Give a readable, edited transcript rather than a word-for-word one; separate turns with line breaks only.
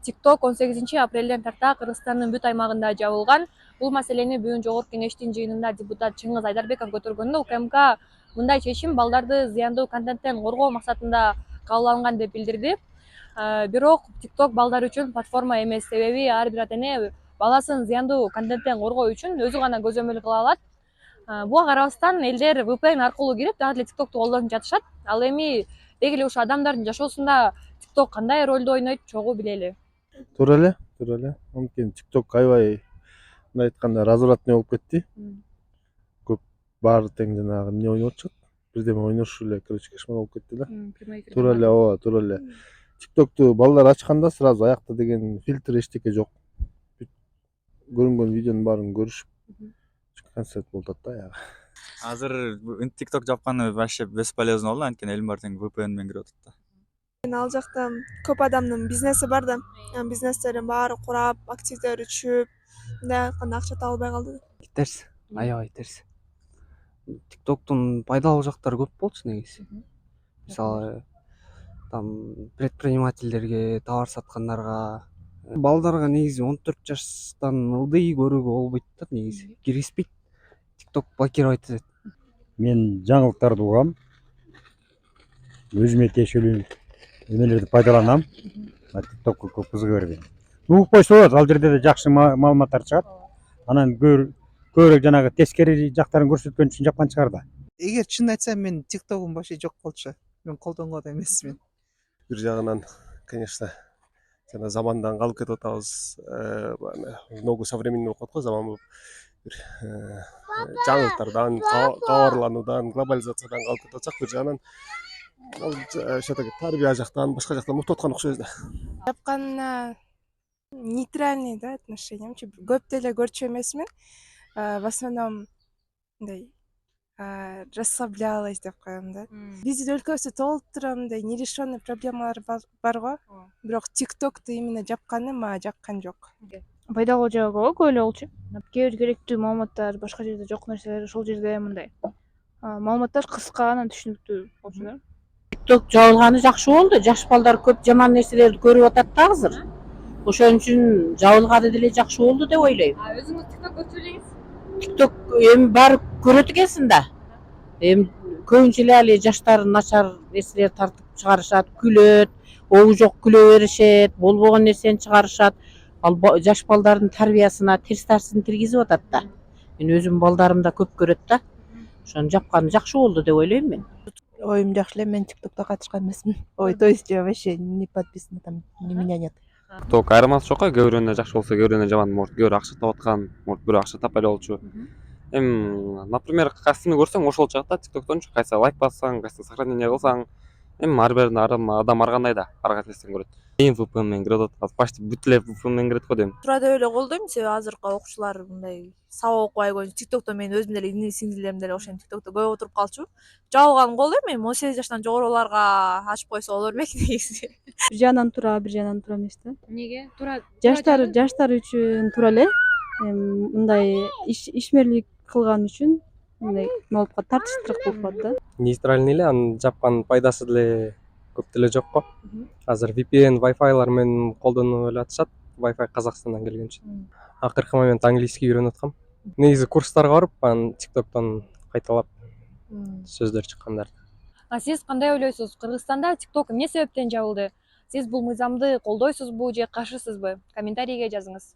TikTok 18-апрелден тарта Кыргызстандын бүт аймагында жабылган. Бул маселени бүгүн Жогорку Кеңештин жыйынында депутат Чыңгыз Айдарбеков көтөргөндө УКМК мындай чечим балдарды зыяндуу контенттен коргоо максатында кабыл алынган деп билдирди. Бирок TikTok балдар үчүн платформа эмес, себеби ар бир ата эне баласын зыяндуу контенттен коргоо үчүн өзү гана көзөмөл кыла алат. Буга карабастан элдер VPN аркылуу кирип дагы эле TikToкту колдонуп жатышат. Ал эми деги эле ушул адамдардын жашоосунда TikTok кандай ролду ойнойт чогуу билели.
Туура эле. Анткени TikTok аябай мындай айтканда развратный болуп кетти. Көп баары тең жанагы эмне ойноп атышат. Бирдеме ойношу эле, короче, кошмар болуп кетти да. Туура эле. TikToкту балдар ачканда сразу аякта деген фильтр эчтеке жок. Көрүнгөн видеонун баарын көрүшүп концерт болуп атат да аягы.
Азыр TikTok жапканы вообще бесполезно болду, анткени элдин баары тең VPN менен кирип атат да.
Ал жакта көп адамдын бизнеси бар да. Бизнестердин баары курап, активдери түшүп, мындай айтканда акча таба албай калды.
Терс, аябай терс. TikToктун пайдалуу жактары көп болчу негизи. Мисалы, там предпринимательдерге, товар саткандарга, балдарга негизи 14 жаштан ылдый көрүүгө болбойт да негизи. Киргизбейт. TikTok блокировать этет.
Мен жаңылыктарды угам. Өзүмө тиешелүү эмелерди пайдаланам. TikTokко көп кызыга бербейм. Угуп койсо болот, ал жерде да жакшы маалыматтар чыгат. Анан көбүрөөк жанагы тескери жактарын көрсөткөн үчүн жапкан чыгар да.
Эгер чынын айтсам, мен TikTok'ум вообще жок болчу. Мен колдонгон да эмесмин.
Бир жагынан, конечно, жана замандан калып кетип атабыз. Ногу современный болуп калат го заман болуп. Жаңылыктардан, кабарлануудан, глобализациядан калып кетип атсак, бир жагынан ал тарбия жактан, башка жактан утуп аткан окшойбуз да.
Жапканына нейтральный да отношением. Көп деле көрчү эмесмин. В основном мындай расслаблялась деп коем да. Биздин өлкөбүздө толуп тура мындай нерешенный проблемалар бар го. Бирок TikToкту именно жапканы мага жаккан жок.
Пайдалуу жагы көп эле болчу. Кээ бир керектүү маалыматтар башка жерде жок нерселер ошол жерде мындай маалыматтар кыска анан түшүнүктүү болчу да.
TikTok жабылганы жакшы болду. Жаш балдар көп жаман нерселерди көрүп атат да азыр. Ошон үчүн жабылганы деле жакшы болду деп ойлойм.
Өзүңүз TikTok көрчү элеңиз?
TikTok эми баары көрөт экенсиң да. Эми көбүнчө эле жаштар начар нерселер тартып чыгарышат, күлөт, обу жок күлө беришет, болбогон нерсени чыгарышат. Ал жаш балдардын тарбиясына терс таасирин тийгизип атат да. Мен өзүм балдарымда көп көрөт да. Ошону жапканы жакшы болду деп ойлойм мен.
Оюм жакшы эле, мен TikTokто катышкан эмесмин. То есть я вообще не подписана, там меня нет.
TikTok айырмасы жок, кээ бирөөүнө жакшы болсо, кээ бирөөүнө жаман, может, кээ бирөө акча таап аткан, может, бирөө акча таппай эле болчу. Эми, например, кайсыны көрсөң ошол чакта TikToктончу кайсы лайк бассаң, кайсы сохранение кылсаң, эми ар бир адам ар кандай да, ар кайсысын көрөт. Эми VPN менен кирип атат, почти бүт эле VPN менен кирет го дейм.
Туура деп эле колдойм, себеби азыркы окуучулар мындай сабак окубай койчу. TikTokто мен өзүм деле ини сиңдилерим деле ошентип TikTokто көп отуруп калчу. Жабылганын колдойм, эми 18 жаштан жогоруларга ачып койсо боло бермек негизи.
Бир жагынан туура, бир жагынан туура эмес да.
Эмнеге? Туура.
Жаштар үчүн туура эле. Мындай ишмерлик кылган үчүн мындай болуп калат, тартыштыраак болуп калат да.
Нейтральный эле, анын жапкан пайдасы деле көп деле жок го. Азыр VPN, Wi-Fi менен колдонуп эле атышат. Wi-Fi Казакстандан келгенчи. Акыркы момент английский үйрөнүп аткам. Негизи курстарга барып, анан TikToктон кайталап сөздөр чыккандар.
Сиз кандай ойлойсуз? Кыргызстанда TikTok эмне себептен жабылды? Сиз бул мыйзамды колдойсузбу же каршысызбы? Комментарийге жазыңыз.